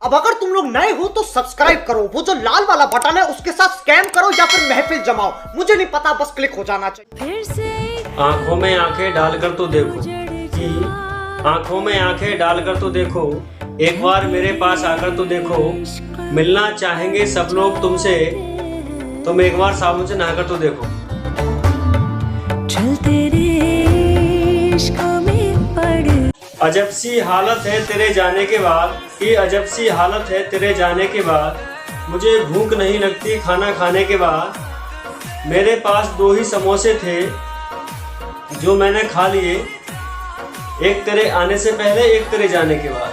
अब अगर तुम लोग नए हो तो सब्सक्राइब करो, वो जो लाल वाला बटन है उसके साथ स्कैम करो या फिर महफिल जमाओ, मुझे नहीं पता, बस क्लिक हो जाना चाहिए। आंखों में आंखें डालकर तो देखो कि आंखों में आंखें डालकर तो देखो, एक बार मेरे पास आकर तो देखो, मिलना चाहेंगे सब लोग तुमसे, तुम एक बार साबुन से नहाकर तो देखो। चल तेरे इश्क में पड़। अजब सी हालत है तेरे जाने के बाद, कि अजब सी हालत है तेरे जाने के बाद, मुझे भूख नहीं लगती खाना खाने के बाद। मेरे पास 2 ही समोसे थे जो मैंने खा लिए, एक तेरे आने से पहले एक तेरे जाने के बाद।